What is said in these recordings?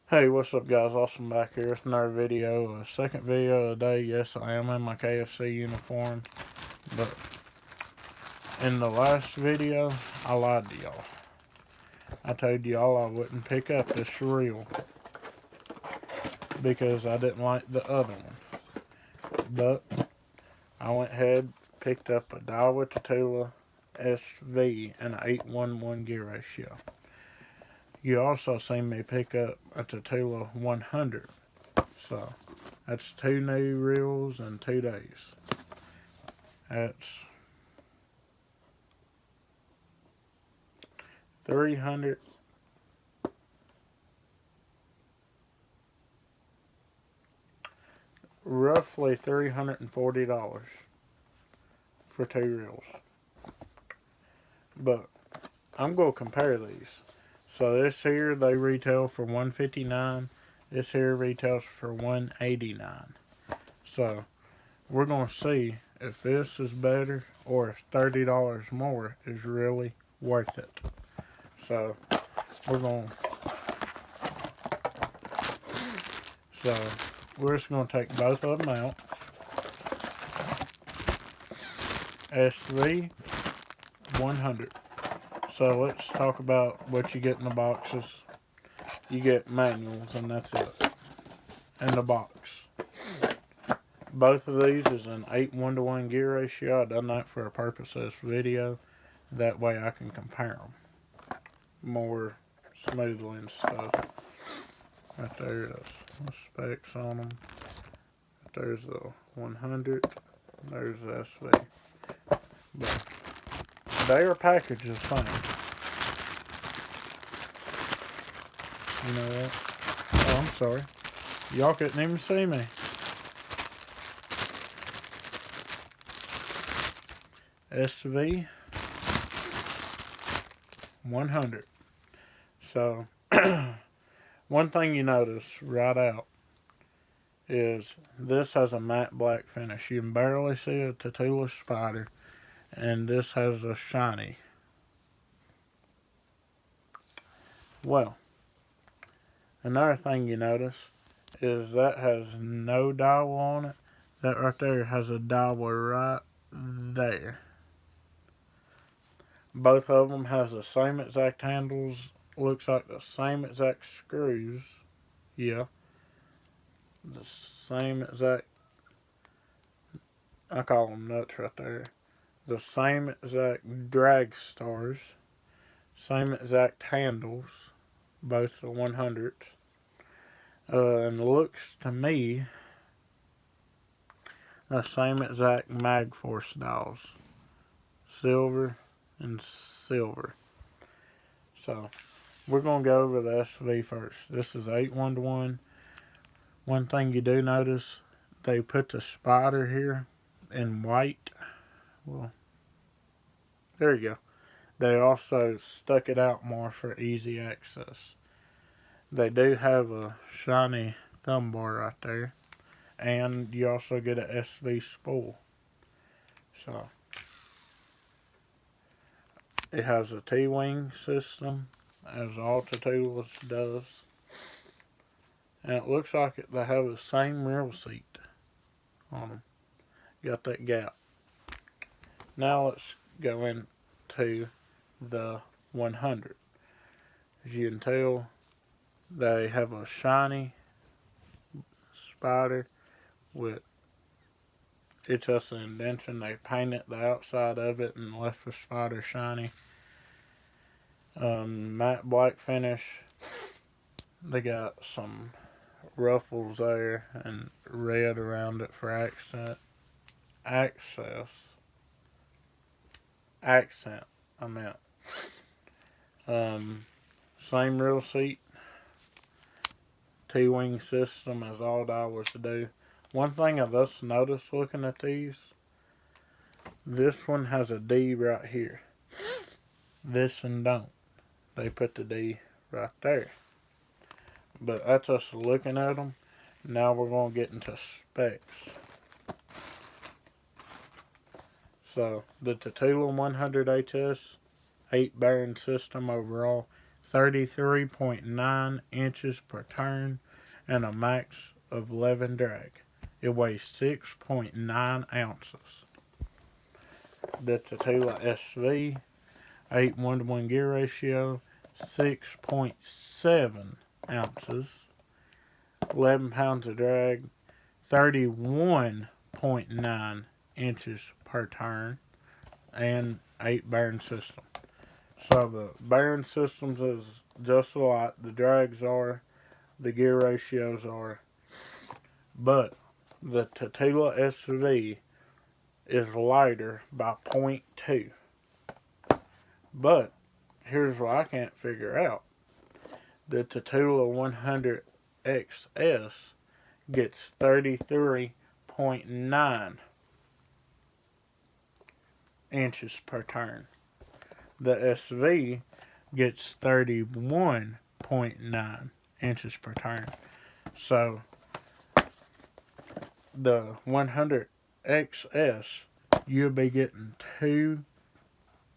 Hey, what's up, guys? Awesome back here with another video, a second video of the day. Yes, I am in my KFC uniform, but in the last video, I lied to y'all. I told y'all I wouldn't pick up this reel because I didn't like the other one. But I went ahead, picked up a diawa tatula SV and an 8:1:1 gear ratio. You also seen me pick up a tatula 100. So that's two new reels in 2 days. That's 300, roughly $340 for two reels. But I'm gonna compare these. So this here they retail for $159. This here retails for $189. So we're gonna see if this is better or if $30 more is really worth it. So we're gonna so we're just gonna take both of them out. SV 100. So let's talk about what you get in the boxes. You get manuals and that's it. In the box. Both of these is an 8:1:1 gear ratio. I done that for a purpose of this video. That way I can compare them more smoothly and stuff. Right there is the specs on them. There's the 100. There's the SV. But they are packaged the same. You know that? Oh, I'm sorry. Y'all couldn't even see me. SV 100. So, one thing you notice right out is this has a matte black finish. You can barely see a tatula spider, and this has a shiny. Well, another thing you notice is that has no diawa on it. That right there has a diawa right there. Both of them has the same exact handles. Looks like the same exact screws. Yeah. The same exact, I call them nuts right there. The same exact drag stars. Same exact handles. Both the 100s. And looks to me the same exact mag force dials. Silver and silver. So we're going to go over the SV first. This is 8:1:1. One thing you do notice, they put the spider here in white. Well, there you go. They also stuck it out more for easy access. They do have a shiny thumb bar right there. And you also get a SV spool. So it has a T-wing system, as all Tatulas does. And it looks like they have the same rear seat on them. Got that gap. Now let's go into the 100. As you can tell, they have a shiny spider with, it's just an indentation. They painted the outside of it and left the spider shiny. Matte black finish. They got some ruffles there and red around it for accent. Accent, I meant. Same real seat. T-wing system as all diawas do. One thing I just noticed looking at these, this one has a D right here. This one don't. They put the D right there. But that's us looking at them. Now we're going to get into specs. So the Tatula 100 HS 8 bearing system overall, 33.9 inches per turn, and a max of 11 drag. It weighs 6.9 ounces. The Tatula SV, 8:1 gear ratio, 6.7 ounces, 11 pounds of drag, 31.9 inches per turn, and 8 bearing system. So the bearing systems is just a lot. The drags are, the gear ratios are, but the Tatula SV is lighter by 0.2. But here's what I can't figure out. The Tatula 100 XS gets 33.9 inches per turn. The SV gets 31.9 inches per turn. So the 100 XS, you'll be getting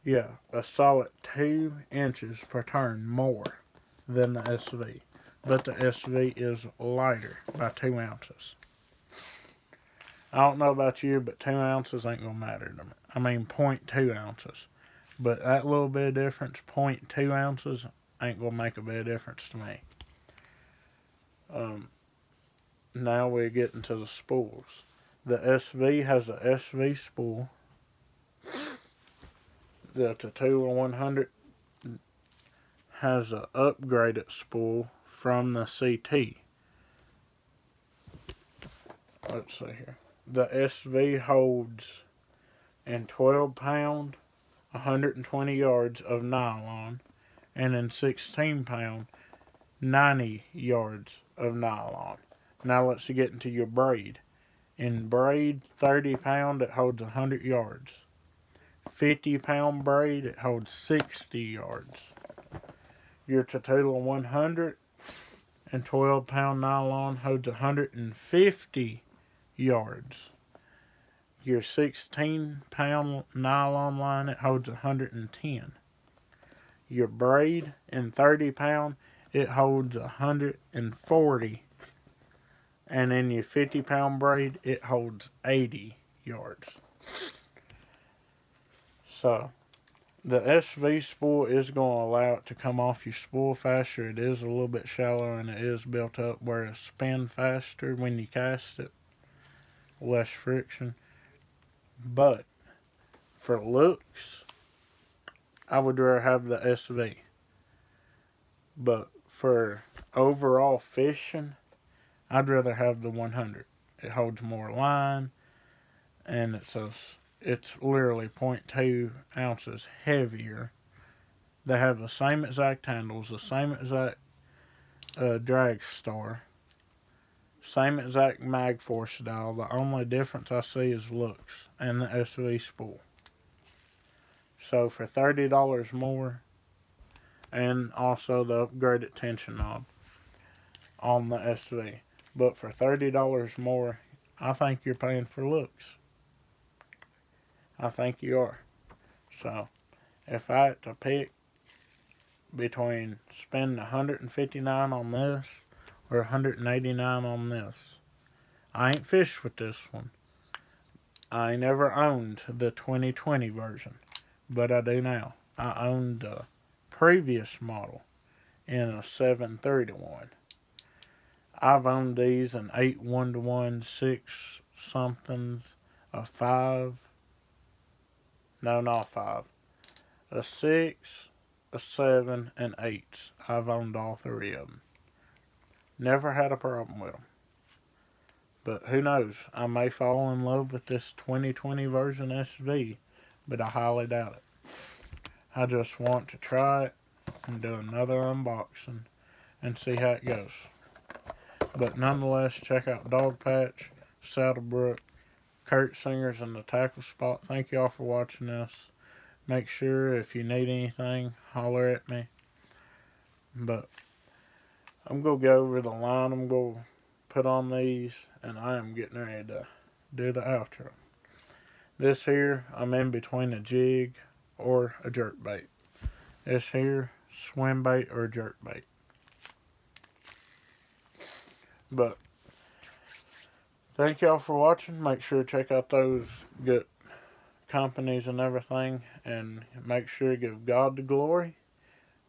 a solid 2 inches per turn more than the SV. But the SV is lighter by 2 ounces. I don't know about you, but 2 ounces ain't going to matter to me. I mean 0.2 ounces. But that little bit of difference, 0.2 ounces, ain't going to make a bit of difference to me. Now we're getting to the spools. The SV has a SV spool. The Tatula 100 has an upgraded spool from the CT. Let's see here. The SV holds in 12 pound, 120 yards of nylon, and in 16 pound, 90 yards of nylon. Now let's get into your braid. In braid, 30 pound, it holds 100 yards. 50 pound braid, it holds 60 yards. Your Tatula 100 and 12 pound nylon holds 150 yards. Your 16 pound nylon line, it holds 110. Your braid in 30 pound, it holds 140. And in your 50 pound braid, it holds 80 yards. So the SV spool is going to allow it to come off your spool faster. It is a little bit shallower and it is built up where it spins faster when you cast it. Less friction. But for looks, I would rather have the SV. But for overall fishing, I'd rather have the 100. It holds more line and it's literally 0.2 ounces heavier. They have the same exact handles, the same exact drag star, same exact mag force dial. The only difference I see is looks and the SV spool. So for $30 more, and also the upgraded tension knob on the SV. But for $30 more, I think you're paying for looks. I think you are. So if I had to pick between spending $159 on this or $189 on this, I ain't fished with this one. I never owned the 2020 version, but I do now. I owned the previous model in a 731. I've owned these in 8:1:1, 6 somethings, a 5. No, not 5. A 6, a 7, and 8s. I've owned all 3 of them. Never had a problem with them. But who knows? I may fall in love with this 2020 version SV, but I highly doubt it. I just want to try it and do another unboxing and see how it goes. But nonetheless, check out Dog Patch, Saddlebrook, Kurt Singer's, and the Tackle Spot. Thank y'all for watching this. Make sure if you need anything, holler at me. But I'm going to go over the line I'm going to put on these, and I am getting ready to do the outro. This here, I'm in between a jig or a jerkbait. This here, swim bait or jerk bait. But thank y'all for watching. Make sure to check out those good companies and everything, and make sure to give God the glory.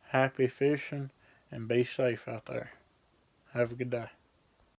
Happy fishing, and be safe out there. Have a good day.